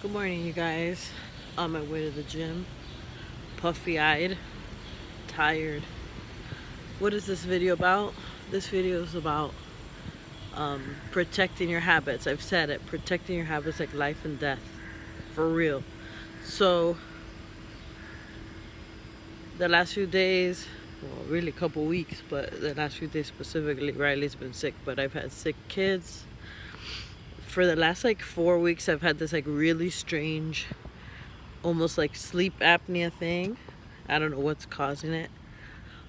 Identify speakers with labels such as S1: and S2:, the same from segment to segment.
S1: Good morning, you guys. On my way to the gym, puffy-eyed, tired. What is this video about? This video is about protecting your habits. I've said it, protecting your habits like life and death, for real. So the last few days, well, really a couple weeks, but the last few days specifically, Riley's been sick, but I've had sick kids. For the last 4 weeks, I've had this really strange, almost sleep apnea thing. I don't know what's causing it,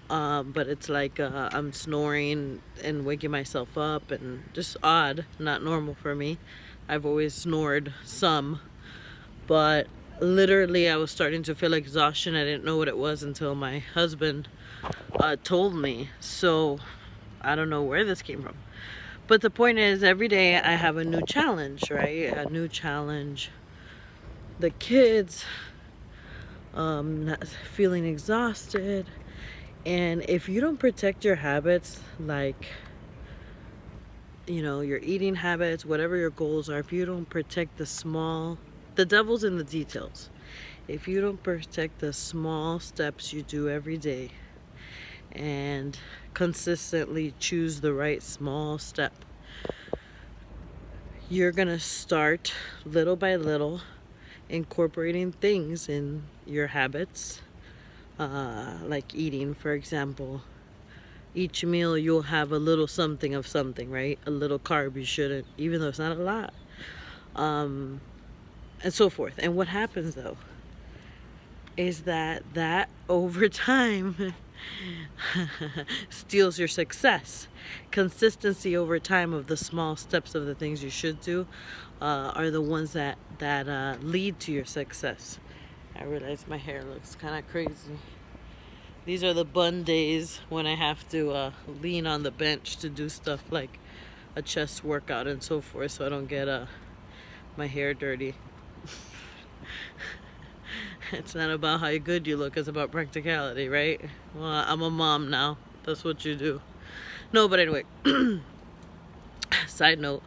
S1: but it's I'm snoring and waking myself up, and just odd, not normal for me. I've always snored some, but literally I was starting to feel exhaustion. I didn't know what it was until my husband told me. So I don't know where this came from. But the point is, every day I have a new challenge, right? A new challenge. The kids, not feeling exhausted. And if you don't protect your habits, your eating habits, whatever your goals are, if you don't protect the devil's in the details. If you don't protect the small steps you do every day and consistently choose the right small step, you're gonna start little by little incorporating things in your habits, like eating, for example. Each meal you'll have a little something of something, right? A little carb you shouldn't, even though it's not a lot, and so forth. And what happens though is that over time steals your success. Consistency over time of the small steps of the things you should do are the ones that lead to your success. I realize my hair looks kind of crazy. These are the bun days when I have to lean on the bench to do stuff like a chest workout and so forth, so I don't get my hair dirty. It's not about how good you look, it's about practicality, right? Well, I'm a mom now. That's what you do. No, but anyway, side note.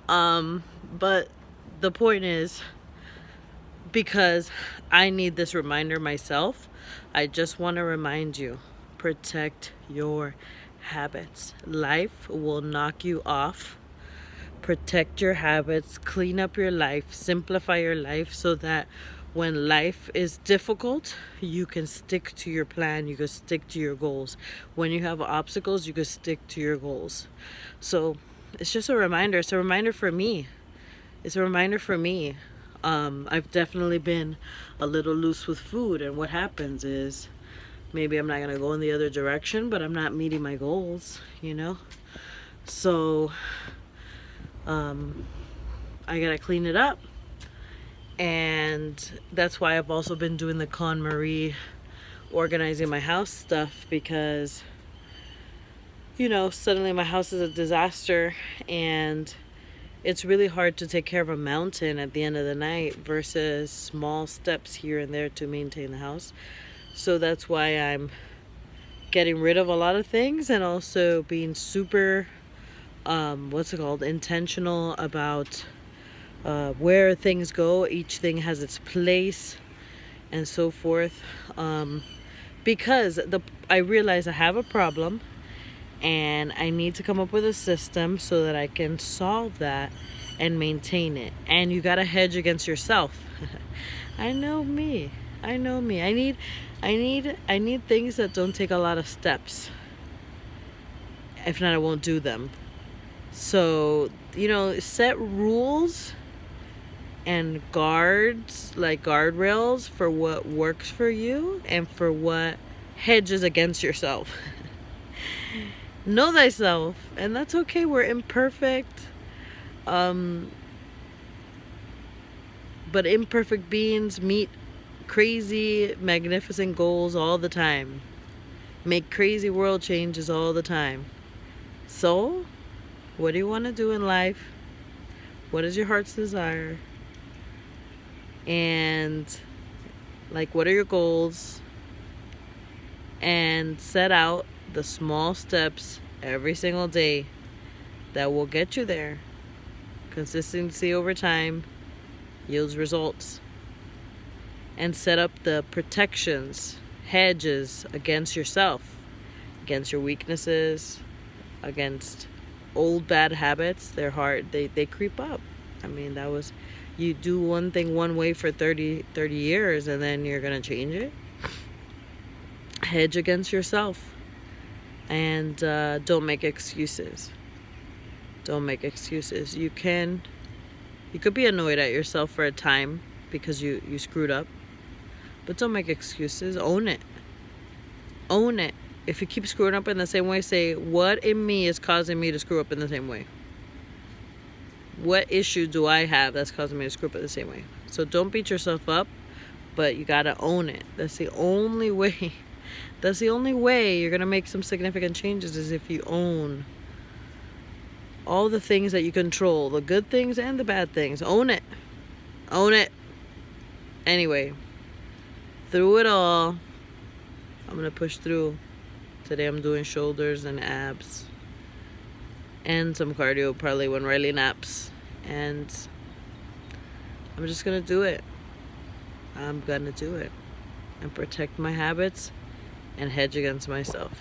S1: But the point is, because I need this reminder myself, I just want to remind you, protect your habits. Life will knock you off. Protect your habits, clean up your life, simplify your life so that when life is difficult, you can stick to your plan, you can stick to your goals. When you have obstacles, you can stick to your goals. So it's just a reminder. It's a reminder for me. It's a reminder for me. I've definitely been a little loose with food, and what happens is maybe I'm not gonna go in the other direction, but I'm not meeting my goals, So I gotta clean it up. And that's why I've also been doing the KonMari organizing my house stuff, because suddenly my house is a disaster, and it's really hard to take care of a mountain at the end of the night versus small steps here and there to maintain the house. So that's why I'm getting rid of a lot of things, and also being super intentional about where things go. Each thing has its place and so forth, because I realize I have a problem and I need to come up with a system so that I can solve that and maintain it. And you gotta hedge against yourself. I know me. I need things that don't take a lot of steps. If not, I won't do them. So set rules and guardrails for what works for you and for what hedges against yourself. Know thyself, and that's okay. We're imperfect, but imperfect beings meet crazy, magnificent goals all the time, make crazy world changes all the time. So what do you want to do in life? What is your heart's desire? And what are your goals? And set out the small steps every single day that will get you there. Consistency over time yields results. And set up the protections, hedges against yourself, against your weaknesses, against old bad habits. They're hard. They creep up. I mean, that was, you do one thing one way for 30 years and then you're going to change it. Hedge against yourself. And don't make excuses. Don't make excuses. You could be annoyed at yourself for a time because you screwed up. But don't make excuses. Own it. Own it. If you keep screwing up in the same way, say, what in me is causing me to screw up in the same way? What issue do I have that's causing me to screw up in the same way? So don't beat yourself up, but you gotta own it. That's the only way. That's the only way you're gonna make some significant changes, is if you own all the things that you control, the good things and the bad things. Own it. Own it. Anyway, through it all, I'm gonna push through. Today I'm doing shoulders and abs and some cardio probably when Riley naps, and I'm just gonna do it. I'm gonna do it and protect my habits and hedge against myself.